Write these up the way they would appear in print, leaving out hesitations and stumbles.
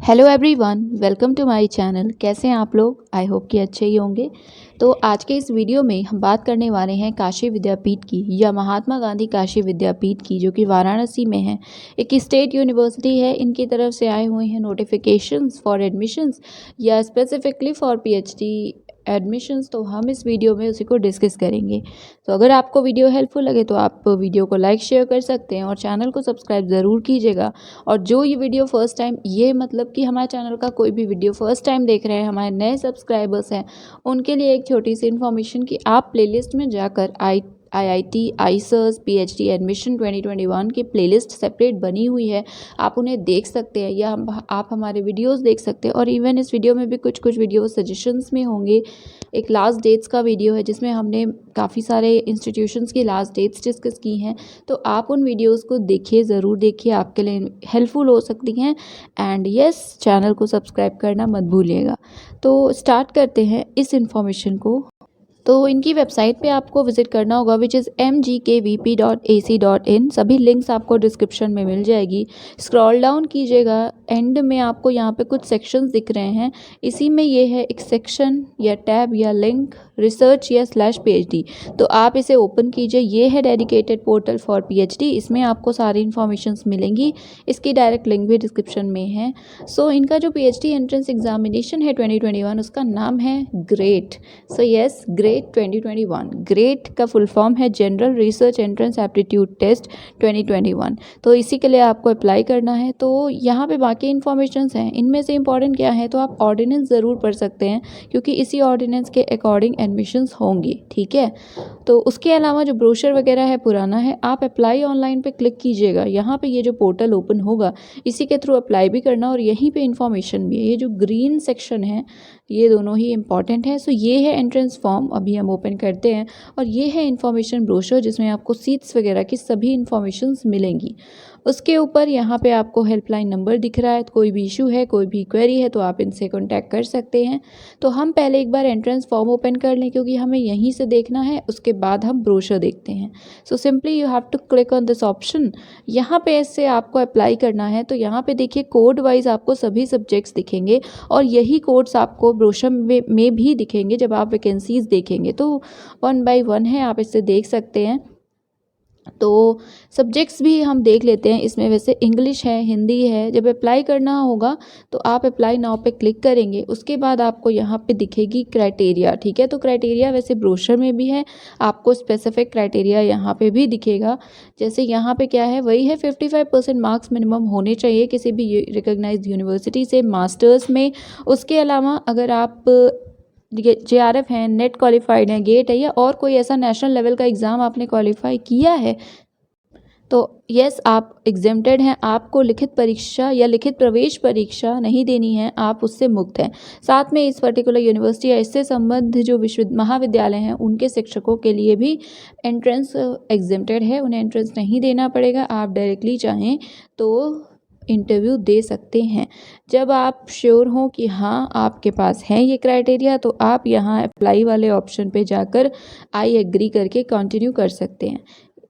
Hello everyone, welcome to my channel. कैसे हैं आप लोग? आई होप कि अच्छे ही होंगे। तो आज के इस वीडियो में हम बात करने वाले हैं काशी विद्यापीठ की या महात्मा गांधी काशी विद्यापीठ की, जो कि वाराणसी में है। एक स्टेट यूनिवर्सिटी है। इनकी तरफ से आए हुए हैं नोटिफिकेशंस फॉर एडमिशन्स या स्पेसिफिकली फॉर पीएचडी एडमिशन्स। तो हम इस वीडियो में उसी को डिस्कस करेंगे। तो अगर आपको वीडियो हेल्पफुल लगे तो आप वीडियो को लाइक शेयर कर सकते हैं और चैनल को सब्सक्राइब ज़रूर कीजिएगा। और जो ये वीडियो फर्स्ट टाइम, ये मतलब कि हमारे चैनल का कोई भी वीडियो फर्स्ट टाइम देख रहे हैं, हमारे नए सब्सक्राइबर्स हैं, उनके लिए एक छोटी सी इन्फॉर्मेशन कि आप प्लेलिस्ट में जाकर आईआईटी आईसर्स पीएचडी एडमिशन 2021 की प्लेलिस्ट सेपरेट बनी हुई है, आप उन्हें देख सकते हैं या आप हमारे वीडियोस देख सकते हैं। और इवन इस वीडियो में भी कुछ वीडियो सजेशंस में होंगे। एक लास्ट डेट्स का वीडियो है जिसमें हमने काफ़ी सारे इंस्टीट्यूशंस की लास्ट डेट्स डिस्कस की हैं। तो आप उन वीडियोस को देखिए, ज़रूर देखिए, आपके लिए हेल्पफुल हो सकती हैं। एंड यस, चैनल को सब्सक्राइब करना मत भूलिएगा। तो स्टार्ट करते हैं इस इंफॉर्मेशन को। तो इनकी वेबसाइट पे आपको विजिट करना होगा, विच इज़ mgkvp.ac.in। सभी लिंक्स आपको डिस्क्रिप्शन में मिल जाएगी। स्क्रॉल डाउन कीजिएगा, एंड में आपको यहाँ पे कुछ सेक्शंस दिख रहे हैं। इसी में ये है एक सेक्शन या टैब या लिंक, रिसर्च या /PhD। तो आप इसे ओपन कीजिए। ये है डेडिकेटेड पोर्टल फॉर PhD। इसमें आपको सारी इन्फॉर्मेशंस मिलेंगी। इसकी डायरेक्ट लिंक भी डिस्क्रिप्शन में है। सो इनका जो PhD एंट्रेंस एग्जामिनेशन है 2021, उसका नाम है GREAT. So yes, GREAT 2021। GREAT का फुल फॉर्म है general research entrance aptitude test 2021। तो इसी के लिए आपको अप्लाई करना है। तो यहाँ पे बाकी इन्फॉर्मेशंस हैं। इनमें से इंपॉर्टेंट क्या है, तो आप ऑर्डिनेंस ज़रूर पढ़ सकते हैं क्योंकि इसी ऑर्डिनेंस के अकॉर्डिंग एडमिशन्स होंगी। ठीक है। तो उसके अलावा जो ब्रोशर वगैरह है पुराना है। आप अप्लाई ऑनलाइन पे क्लिक कीजिएगा। यहाँ पे ये जो पोर्टल ओपन होगा, इसी के थ्रू अप्लाई भी करना और यहीं पे इन्फॉर्मेशन भी है। ये जो ग्रीन सेक्शन है, ये दोनों ही इंपॉर्टेंट है। सो ये है एंट्रेंस फॉर्म, अभी हम ओपन करते हैं। और ये है इन्फॉर्मेशन ब्रोशर जिसमें आपको सीट्स वगैरह की सभी इन्फॉर्मेशंस मिलेंगी। उसके ऊपर यहाँ पे आपको हेल्पलाइन नंबर दिख रहा है। कोई भी इशू है, कोई भी क्वेरी है, तो आप इनसे कॉन्टैक्ट कर सकते हैं। तो हम पहले एक बार एंट्रेंस फॉर्म ओपन कर लें क्योंकि हमें यहीं से देखना है, उसके बाद हम ब्रोशर देखते हैं। So simply you have to click on this option. यहाँ पे इससे आपको अप्लाई करना है। तो यहाँ पे देखिए, कोड वाइज आपको सभी सब्जेक्ट्स दिखेंगे और यही कोड्स आपको ब्रोशर में भी दिखेंगे जब आप वैकेंसीज देखेंगे। तो 1 बाय 1 है, आप इससे देख सकते हैं। तो सब्जेक्ट्स भी हम देख लेते हैं। इसमें वैसे इंग्लिश है, हिंदी है। जब अप्लाई करना होगा तो आप अप्लाई नाउ पे क्लिक करेंगे। उसके बाद आपको यहाँ पे दिखेगी क्राइटेरिया। ठीक है। तो क्राइटेरिया वैसे ब्रोशर में भी है, आपको स्पेसिफिक क्राइटेरिया यहाँ पे भी दिखेगा। जैसे यहाँ पे क्या है, वही है 55% मार्क्स मिनिमम होने चाहिए किसी भी रिकॉग्नाइज्ड यूनिवर्सिटी से मास्टर्स में। उसके अलावा अगर आप JRF हैं, नेट क्वालिफाइड हैं, गेट है, या और कोई ऐसा नेशनल लेवल का एग्ज़ाम आपने क्वालिफाई किया है, तो यस, आप एग्जेम्प्टेड हैं। आपको लिखित परीक्षा या लिखित प्रवेश परीक्षा नहीं देनी है, आप उससे मुक्त हैं। साथ में इस पर्टिकुलर यूनिवर्सिटी या इससे संबद्ध जो महाविद्यालय हैं, उनके शिक्षकों के लिए भी एंट्रेंस एग्जेम्प्टेड है, उन्हें एंट्रेंस नहीं देना पड़ेगा। आप डायरेक्टली चाहें तो इंटरव्यू दे सकते हैं। जब आप श्योर हों कि हाँ आपके पास है ये क्राइटेरिया, तो आप यहाँ अप्लाई वाले ऑप्शन पे जाकर आई एग्री करके कंटिन्यू कर सकते हैं।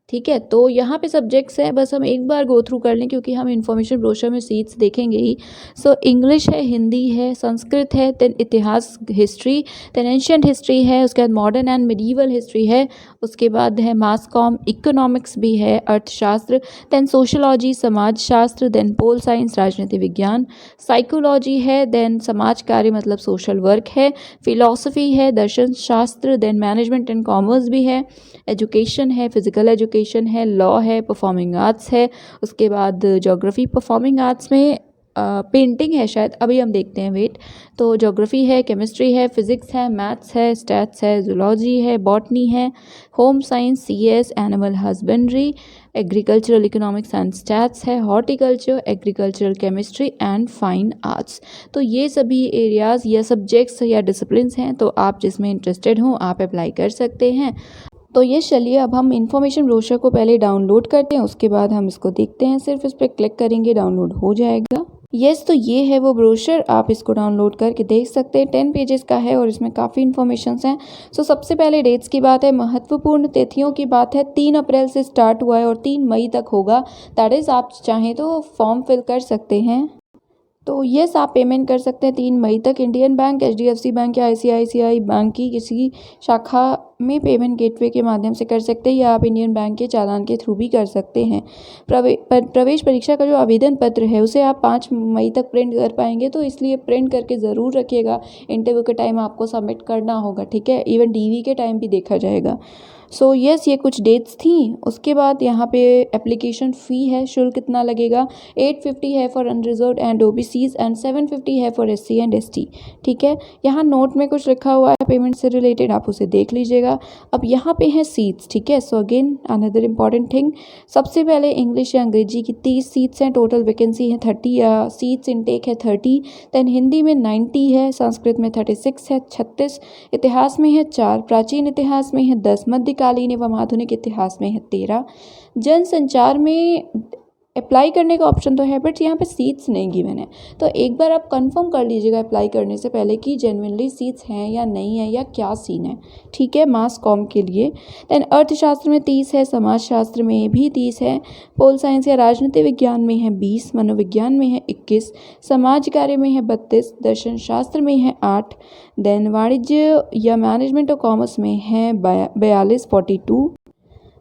ठीक है। तो यहाँ पे सब्जेक्ट्स है, बस हम एक बार गो थ्रू कर लें क्योंकि हम इन्फॉर्मेशन ब्रोशर में सीट्स देखेंगे ही। सो इंग्लिश है, हिंदी है, संस्कृत है, देन इतिहास हिस्ट्री, देन एंशिएंट हिस्ट्री है, उसके बाद मॉडर्न एंड मिडीवल हिस्ट्री है, उसके बाद है मास कॉम, इकोनॉमिक्स भी है, अर्थशास्त्र, देन सोशलॉजी समाज शास्त्र, देन पोल साइंस राजनीति विज्ञान, साइकोलॉजी है, देन समाज कार्य मतलब सोशल वर्क है, फिलॉसफी है, दर्शन शास्त्र, देन मैनेजमेंट एंड कॉमर्स भी है, एजुकेशन है, फिजिकल एजुकेशन है, लॉ है, परफॉर्मिंग आर्ट्स है, उसके बाद ज्योग्राफी। परफॉर्मिंग आर्ट्स में पेंटिंग है शायद, अभी हम देखते हैं, वेट। तो ज्योग्राफी है, केमिस्ट्री है, फिजिक्स है, मैथ्स है, स्टैट्स है, जूलॉजी है, बॉटनी है, home science, CS, animal husbandry, agricultural economics and stats है, horticulture, agricultural chemistry and fine arts. तो ये सभी एरियाज़ या सब्जेक्ट्स या डिसिप्लिन्स हैं। तो आप जिसमें इंटरेस्टेड हों आप अप्लाई कर सकते हैं। तो ये चलिए, अब हम इन्फॉर्मेशन ब्रोशर को पहले डाउनलोड करते हैं, उसके बाद हम इसको देखते हैं। सिर्फ इस पर क्लिक करेंगे, डाउनलोड हो जाएगा। यस, तो ये है वो ब्रोशर, आप इसको डाउनलोड करके देख सकते हैं। 10 पेजेस का है और इसमें काफ़ी इन्फॉर्मेशंस हैं। सो सबसे पहले डेट्स की बात है, महत्वपूर्ण तिथियों की बात है। 3 अप्रैल से स्टार्ट हुआ है और 3 मई तक होगा। दैट इज़ आप चाहें तो फॉर्म फिल कर सकते हैं। तो यस, आप पेमेंट कर सकते हैं 3 मई तक इंडियन बैंक, एचडीएफसी बैंक या आईसीआईसीआई बैंक की किसी शाखा में पेमेंट गेटवे के माध्यम से कर सकते हैं, या आप इंडियन बैंक के चालान के थ्रू भी कर सकते हैं। प्रवेश परीक्षा का जो आवेदन पत्र है उसे आप 5 मई तक प्रिंट कर पाएंगे, तो इसलिए प्रिंट करके ज़रूर रखिएगा। इंटरव्यू के टाइम आपको सबमिट करना होगा, ठीक है। इवन डीवी के टाइम भी देखा जाएगा। सो यस, ये कुछ डेट्स थी। उसके बाद यहाँ पे एप्लीकेशन फ़ी है, शुल्क कितना लगेगा, 850 है for unreserved and OBCs and 750 है फॉर एससी एंड एसटी, ठीक है। यहाँ नोट में कुछ लिखा हुआ है पेमेंट से रिलेटेड, आप उसे देख लीजिएगा। अब यहाँ पे है सीट्स, ठीक है। So again another important thing, सबसे पहले इंग्लिश या अंग्रेजी की 30 सीट्स हैं, टोटल वैकेंसी है 30 या सीट्स इनटेक है 30। दैन हिंदी में 90 है, संस्कृत में 36 है, 36 इतिहास में है 4, प्राचीन इतिहास में है 10, मध्यकालीन एवं आधुनिक इतिहास में है 13। जनसंचार में अप्लाई करने का ऑप्शन तो है, बट यहाँ पे सीट्स नहीं गिवन है, तो एक बार आप कंफर्म कर लीजिएगा अप्लाई करने से पहले कि जेन्युइनली सीट्स हैं या नहीं है, या क्या सीन है, ठीक है, मास कॉम के लिए। दैन अर्थशास्त्र में 30 है, समाजशास्त्र में भी 30 है, पोल साइंस या राजनीति विज्ञान में है 20, मनोविज्ञान में है 21, समाज कार्य में है 32, दर्शन शास्त्र में है 8, देन वाणिज्य या मैनेजमेंट और कॉमर्स में है 42 42,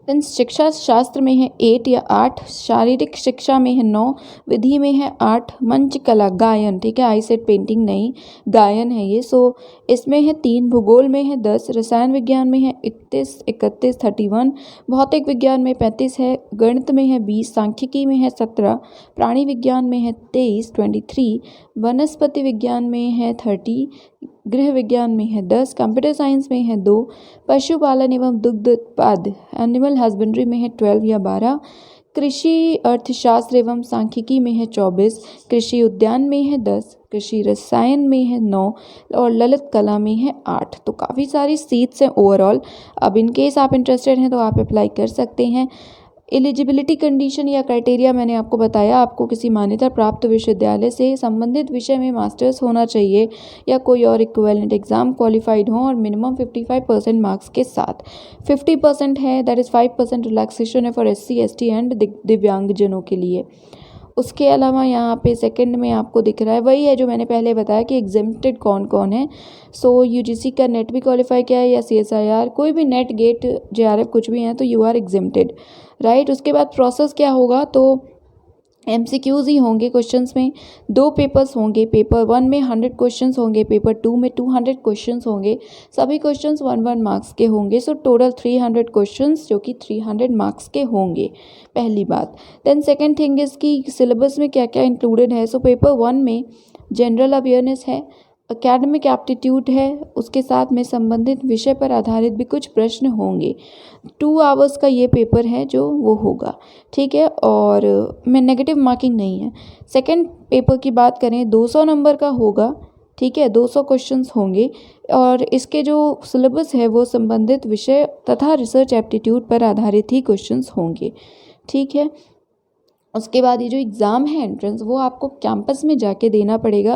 देन शिक्षा शास्त्र में है 8 या 8, शारीरिक शिक्षा में है 9, विधि में है 8, मंच कला गायन, ठीक है, आई सेड पेंटिंग नहीं, गायन है ये। सो इसमें है 3, भूगोल में है 10, रसायन विज्ञान में है 31 31 31, भौतिक विज्ञान में 35 है, गणित में है 20, सांख्यिकी में है 17, प्राणी विज्ञान में है 23 23, वनस्पति विज्ञान में है 30, गृह विज्ञान में है 10, कंप्यूटर साइंस में है 2, पशुपालन एवं दुग्ध उत्पाद एनिमल हस्बेंड्री में है 12 या 12, कृषि अर्थशास्त्र एवं सांख्यिकी में है 24, कृषि उद्यान में है 10, कृषि रसायन में है 9 और ललित कला में है 8। तो काफ़ी सारी सीट्स हैं ओवरऑल। अब इन केस आप इंटरेस्टेड हैं तो आप अप्लाई कर सकते हैं। एलिजिबिलिटी कंडीशन या क्राइटेरिया मैंने आपको बताया, आपको किसी मान्यता प्राप्त विश्वविद्यालय से संबंधित विषय में मास्टर्स होना चाहिए या कोई और इक्विवेलेंट एग्जाम क्वालिफाइड हो और मिनिमम 55% मार्क्स के साथ। 50% है, दैट इज़ 5% रिलैक्सेशन है फॉर एससी एसटी एंड दिव्यांगजनों के लिए। उसके अलावा यहाँ पे सेकंड में आपको दिख रहा है वही है जो मैंने पहले बताया कि एग्जेम्प्टेड कौन कौन है। सो यूजीसी का नेट भी क्वालिफाई किया है या सीएसआईआर, कोई भी नेट गेट जेआरएफ कुछ भी है तो यू आर एग्जेम्प्टेड, राइट। उसके बाद प्रोसेस क्या होगा, तो एमसीक्यूज ही होंगे क्वेश्चंस में, 2 पेपर्स होंगे, पेपर 1 में 100 क्वेश्चंस होंगे, पेपर 2 में 200 क्वेश्चंस होंगे, सभी क्वेश्चंस 1 मार्क्स के होंगे। सो टोटल 300 क्वेश्चंस जो कि 300 मार्क्स के होंगे, पहली बात। देन सेकंड थिंग इज़ कि सिलेबस में क्या क्या इंक्लूडेड है। सो पेपर 1 में जनरल अवेयरनेस है, एकेडमिक एप्टीट्यूड है, उसके साथ में संबंधित विषय पर आधारित भी कुछ प्रश्न होंगे। 2 आवर्स का ये पेपर है जो वो होगा, ठीक है, और में नेगेटिव मार्किंग नहीं है। सेकंड पेपर की बात करें 200 नंबर का होगा, ठीक है, 200 क्वेश्चंस होंगे और इसके जो सिलेबस है वो संबंधित विषय तथा रिसर्च एप्टीट्यूड पर आधारित ही क्वेश्चंस होंगे, ठीक है। उसके बाद ये जो एग्ज़ाम है एंट्रेंस, वो आपको कैंपस में जाके देना पड़ेगा,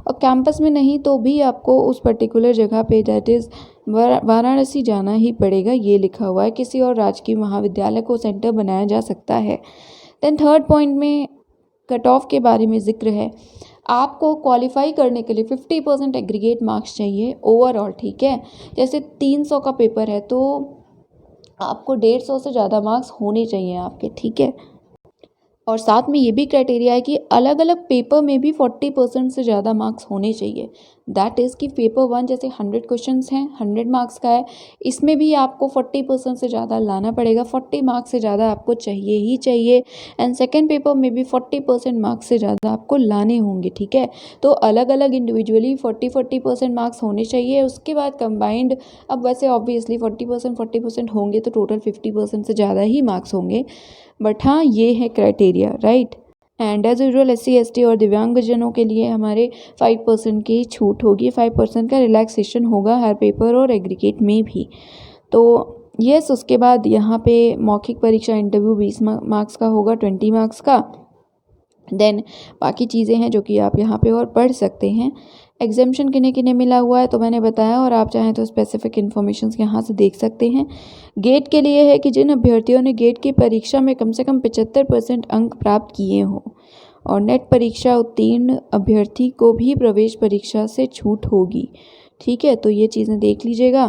और कैंपस में नहीं तो भी आपको उस पर्टिकुलर जगह पे दैट इज़ वाराणसी जाना ही पड़ेगा, ये लिखा हुआ है। किसी और राजकीय महाविद्यालय को सेंटर बनाया जा सकता है। देन थर्ड पॉइंट में कट ऑफ के बारे में ज़िक्र है। आपको क्वालिफाई करने के लिए 50% एग्रीगेट मार्क्स चाहिए ओवरऑल, ठीक है। जैसे 300 का पेपर है तो आपको 150 से ज़्यादा मार्क्स होने चाहिए आपके, ठीक है। और साथ में ये भी क्राइटेरिया है कि अलग अलग पेपर में भी 40% से ज़्यादा मार्क्स होने चाहिए। दैट इज़ कि पेपर 1 जैसे 100 क्वेश्चंस हैं, 100 मार्क्स का है, इसमें भी आपको 40% से ज़्यादा लाना पड़ेगा, 40 मार्क्स से ज़्यादा आपको चाहिए ही चाहिए। एंड सेकेंड पेपर में भी 40% मार्क्स से ज़्यादा आपको लाने होंगे, ठीक है। तो अलग अलग इंडिविजुअली 40% मार्क्स होने चाहिए। उसके बाद कंबाइंड, अब वैसे ऑब्वियसली 40% होंगे तो टोटल 50% से ज़्यादा ही मार्क्स होंगे, बट हाँ ये है criteria, right. And as usual SC ST और दिव्यांगजनों के लिए हमारे 5% की छूट होगी, 5% का रिलैक्सेशन होगा हर पेपर और एग्रीगेट में भी। तो यस, उसके बाद यहाँ पे मौखिक परीक्षा इंटरव्यू 20 मार्क्स का होगा, 20 मार्क्स का। देन बाकी चीज़ें हैं जो कि आप यहाँ पे और पढ़ सकते हैं। एग्जामिशन किन्हें किन्हें मिला हुआ है तो मैंने बताया, और आप चाहें तो स्पेसिफिक इन्फॉर्मेशन यहाँ से देख सकते हैं। गेट के लिए है कि जिन अभ्यर्थियों ने गेट की परीक्षा में कम से कम 75% अंक प्राप्त किए हों, और नेट परीक्षा उत्तीर्ण अभ्यर्थी को भी प्रवेश परीक्षा से छूट होगी। ठीक है, तो ये चीज़ें देख लीजिएगा।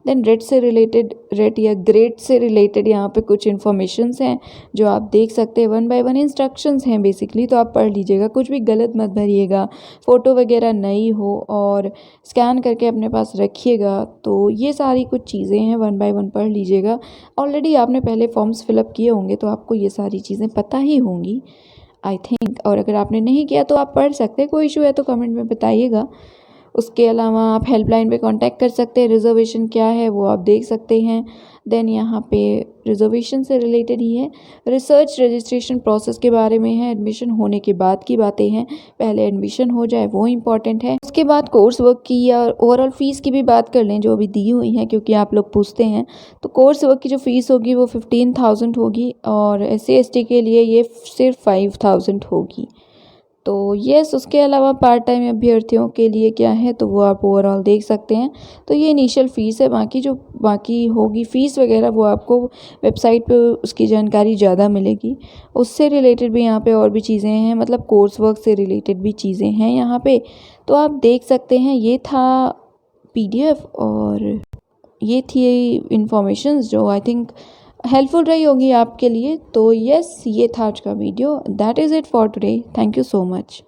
देन रेट से रिलेटेड, रेट या ग्रेड से रिलेटेड यहाँ पे कुछ इन्फॉर्मेशंस हैं जो आप देख सकते हैं। 1 बाय 1 इंस्ट्रक्शंस हैं बेसिकली, तो आप पढ़ लीजिएगा, कुछ भी गलत मत भरिएगा, फ़ोटो वगैरह नहीं हो और स्कैन करके अपने पास रखिएगा। तो ये सारी कुछ चीज़ें हैं, 1 बाय 1 पढ़ लीजिएगा। ऑलरेडी आपने पहले फॉर्म्स फिलअप किए होंगे तो आपको ये सारी चीज़ें पता ही होंगी आई थिंक, और अगर आपने नहीं किया तो आप पढ़ सकते हैं, कोई इशू है तो कमेंट में बताइएगा। उसके अलावा आप हेल्पलाइन पे कांटेक्ट कर सकते हैं, रिजर्वेशन क्या है वो आप देख सकते हैं। देन यहाँ पे रिजर्वेशन से रिलेटेड ही है, रिसर्च रजिस्ट्रेशन प्रोसेस के बारे में है, एडमिशन होने के बाद की बातें हैं, पहले एडमिशन हो जाए वो इम्पॉर्टेंट है। उसके बाद कोर्स वर्क की या ओवरऑल फ़ीस की भी बात कर लें जो अभी दी हुई है, क्योंकि आप लोग पूछते हैं। तो कोर्स वर्क की जो फ़ीस होगी वो 15,000 होगी और SC/ST के लिए ये सिर्फ 5,000 होगी। तो यस, उसके अलावा पार्ट टाइम अभ्यर्थियों के लिए क्या है तो वो आप ओवरऑल देख सकते हैं। तो ये इनिशियल फ़ीस है, बाकी जो बाकी होगी फ़ीस वगैरह वो आपको वेबसाइट पे उसकी जानकारी ज़्यादा मिलेगी। उससे रिलेटेड भी यहाँ पे और भी चीज़ें हैं, मतलब कोर्स वर्क से रिलेटेड भी चीज़ें हैं यहाँ पे, तो आप देख सकते हैं। ये था PDF और ये थी इंफॉर्मेशंस जो आई थिंक हेल्पफुल रही होगी आपके लिए। तो यस, ये था आज का video. That is it for today. Thank you so much.